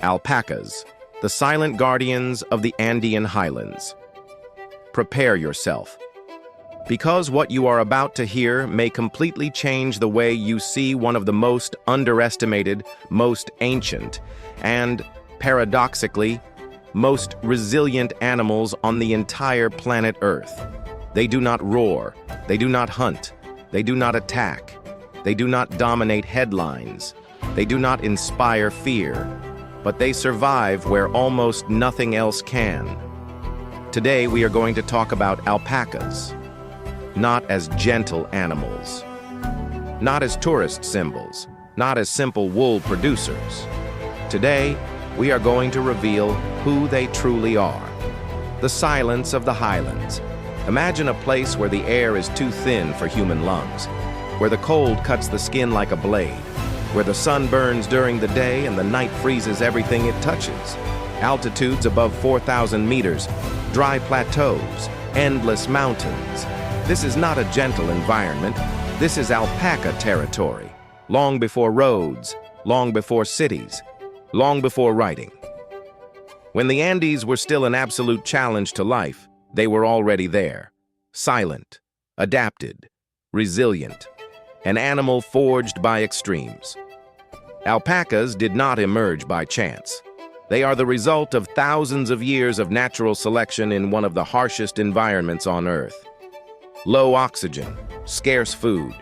Alpacas, the silent guardians of the Andean highlands. Prepare yourself, because what you are about to hear may completely change the way you see one of the most underestimated, most ancient, and, paradoxically, most resilient animals on the entire planet Earth. They do not roar, they do not hunt, they do not attack, they do not dominate headlines, they do not inspire fear, but they survive where almost nothing else can. Today we are going to talk about alpacas, not as gentle animals, not as tourist symbols, not as simple wool producers. Today, we are going to reveal who they truly are. The silence of the highlands. Imagine a place where the air is too thin for human lungs, where the cold cuts the skin like a blade, where the sun burns during the day and the night freezes everything it touches. Altitudes above 4,000 meters, dry plateaus, endless mountains. This is not a gentle environment. This is alpaca territory. Long before roads, long before cities, long before writing. When the Andes were still an absolute challenge to life, they were already there. Silent, adapted, resilient. An animal forged by extremes. Alpacas did not emerge by chance. They are the result of thousands of years of natural selection in one of the harshest environments on Earth. Low oxygen, scarce food,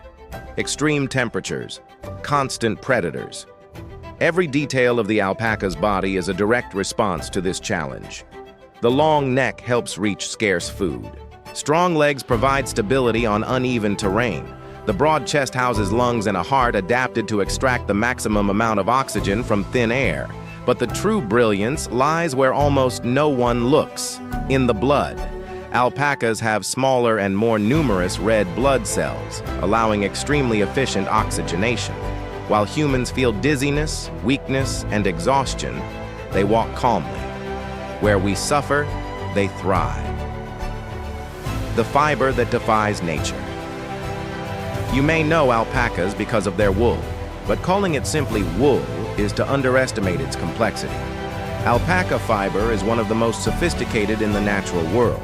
extreme temperatures, constant predators. Every detail of the alpaca's body is a direct response to this challenge. The long neck helps reach scarce food. Strong legs provide stability on uneven terrain. The broad chest houses lungs and a heart adapted to extract the maximum amount of oxygen from thin air. But the true brilliance lies where almost no one looks, in the blood. Alpacas have smaller and more numerous red blood cells, allowing extremely efficient oxygenation. While humans feel dizziness, weakness, and exhaustion, they walk calmly. Where we suffer, they thrive. The fiber that defies nature. You may know alpacas because of their wool, but calling it simply wool is to underestimate its complexity. Alpaca fiber is one of the most sophisticated in the natural world.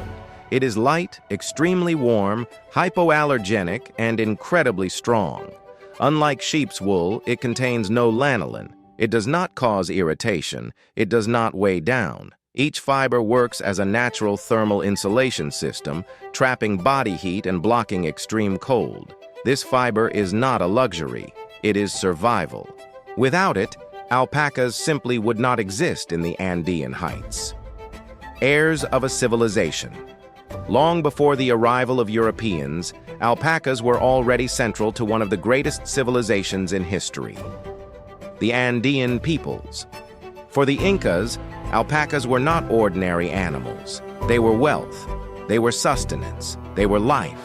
It is light, extremely warm, hypoallergenic, and incredibly strong. Unlike sheep's wool, it contains no lanolin. It does not cause irritation. It does not weigh down. Each fiber works as a natural thermal insulation system, trapping body heat and blocking extreme cold. This fiber is not a luxury. It is survival. Without it, alpacas simply would not exist in the Andean heights. Heirs of a civilization. Long before the arrival of Europeans, alpacas were already central to one of the greatest civilizations in history. The Andean peoples. For the Incas, alpacas were not ordinary animals. They were wealth. They were sustenance. They were life.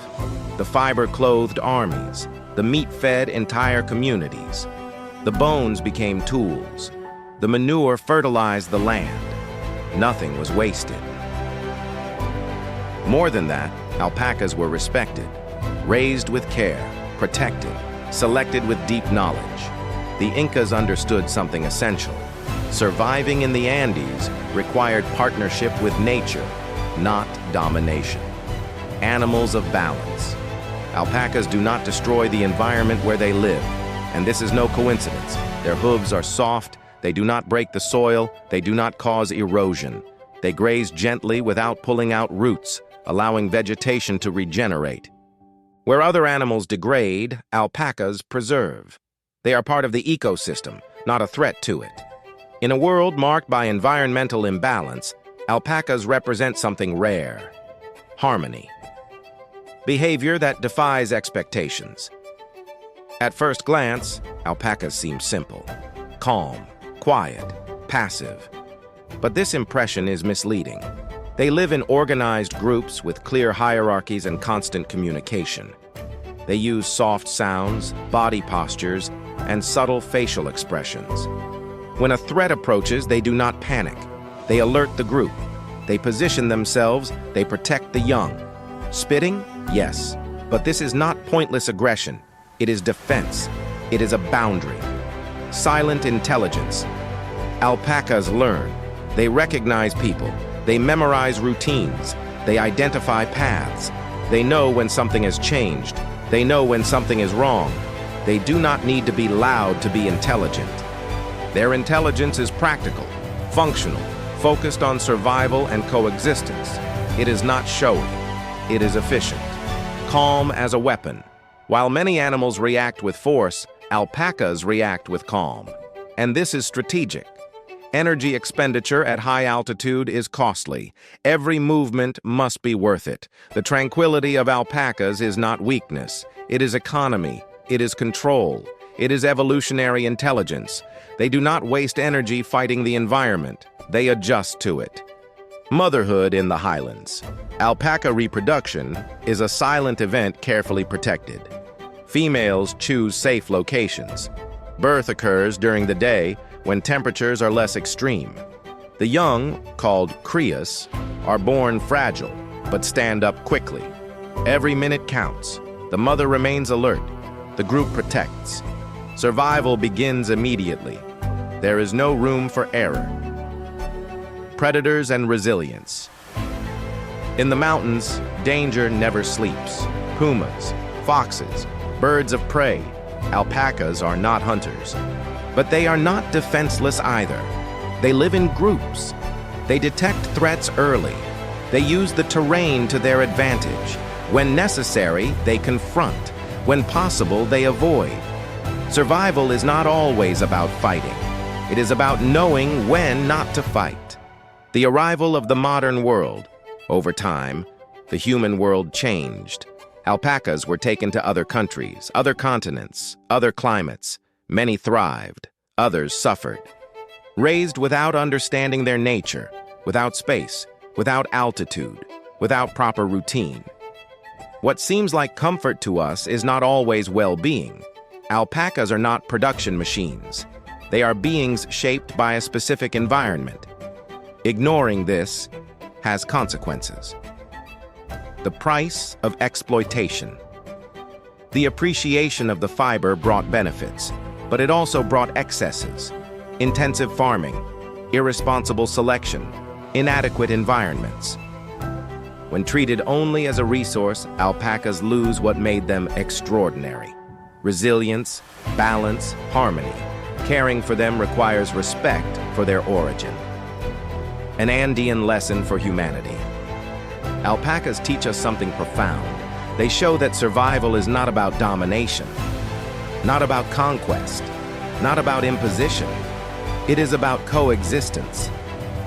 The fiber clothed armies. The meat fed entire communities. The bones became tools. The manure fertilized the land. Nothing was wasted. More than that, alpacas were respected, raised with care, protected, selected with deep knowledge. The Incas understood something essential. Surviving in the Andes required partnership with nature, not domination. Animals of balance. Alpacas do not destroy the environment where they live, and this is no coincidence. Their hooves are soft, they do not break the soil, they do not cause erosion. They graze gently without pulling out roots, allowing vegetation to regenerate. Where other animals degrade, alpacas preserve. They are part of the ecosystem, not a threat to it. In a world marked by environmental imbalance, alpacas represent something rare: harmony. Behavior that defies expectations. At first glance, alpacas seem simple, calm, quiet, passive. But this impression is misleading. They live in organized groups with clear hierarchies and constant communication. They use soft sounds, body postures, and subtle facial expressions. When a threat approaches, they do not panic. They alert the group. They position themselves. They protect the young. Spitting? Yes. But this is not pointless aggression. It is defense. It is a boundary. Silent intelligence. Alpacas learn. They recognize people. They memorize routines. They identify paths. They know when something has changed. They know when something is wrong. They do not need to be loud to be intelligent. Their intelligence is practical, functional, focused on survival and coexistence. It is not showy. It is efficient. Calm as a weapon. While many animals react with force, alpacas react with calm. And this is strategic. Energy expenditure at high altitude is costly. Every movement must be worth it. The tranquility of alpacas is not weakness. It is economy. It is control. It is evolutionary intelligence. They do not waste energy fighting the environment. They adjust to it. Motherhood in the highlands. Alpaca reproduction is a silent event carefully protected. Females choose safe locations. Birth occurs during the day when temperatures are less extreme. The young, called crias, are born fragile but stand up quickly. Every minute counts. The mother remains alert. The group protects. Survival begins immediately. There is no room for error. Predators and resilience. In the mountains, danger never sleeps. Pumas, foxes, birds of prey. Alpacas are not hunters. But they are not defenseless either. They live in groups. They detect threats early. They use the terrain to their advantage. When necessary, they confront. When possible, they avoid. Survival is not always about fighting. It is about knowing when not to fight. The arrival of the modern world. Over time, the human world changed. Alpacas were taken to other countries, other continents, other climates. Many thrived, others suffered. Raised without understanding their nature, without space, without altitude, without proper routine. What seems like comfort to us is not always well-being. Alpacas are not production machines. They are beings shaped by a specific environment. Ignoring this has consequences. The price of exploitation. The appreciation of the fiber brought benefits, but it also brought excesses. Intensive farming, irresponsible selection, inadequate environments. When treated only as a resource, alpacas lose what made them extraordinary. Resilience, balance, harmony. Caring for them requires respect for their origin. An Andean lesson for humanity. Alpacas teach us something profound. They show that survival is not about domination, not about conquest, not about imposition. It is about coexistence.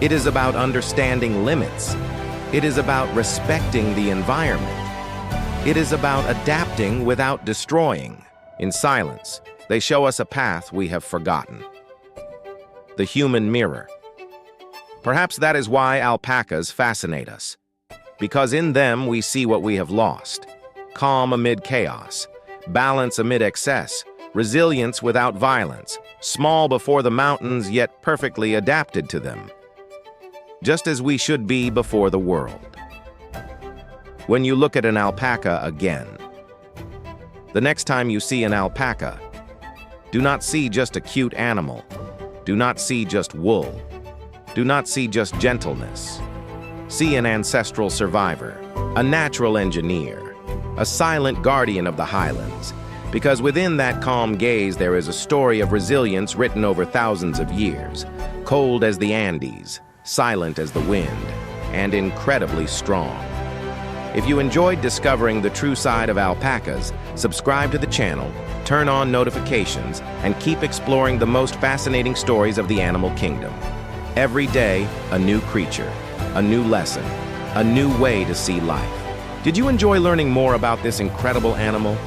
It is about understanding limits. It is about respecting the environment. It is about adapting without destroying. In silence, they show us a path we have forgotten. The human mirror. Perhaps that is why alpacas fascinate us. Because in them we see what we have lost. Calm amid chaos, balance amid excess, resilience without violence, small before the mountains yet perfectly adapted to them. Just as we should be before the world. When you look at an alpaca again, the next time you see an alpaca, do not see just a cute animal. Do not see just wool. Do not see just gentleness. See an ancestral survivor, a natural engineer, a silent guardian of the highlands, because within that calm gaze there is a story of resilience written over thousands of years, cold as the Andes, silent as the wind, and incredibly strong. If you enjoyed discovering the true side of alpacas, subscribe to the channel, turn on notifications, and keep exploring the most fascinating stories of the animal kingdom. Every day, a new creature, a new lesson, a new way to see life. Did you enjoy learning more about this incredible animal?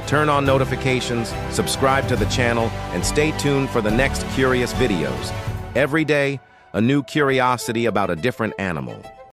Turn on notifications, subscribe to the channel, and stay tuned for the next curious videos. Every day, a new curiosity about a different animal.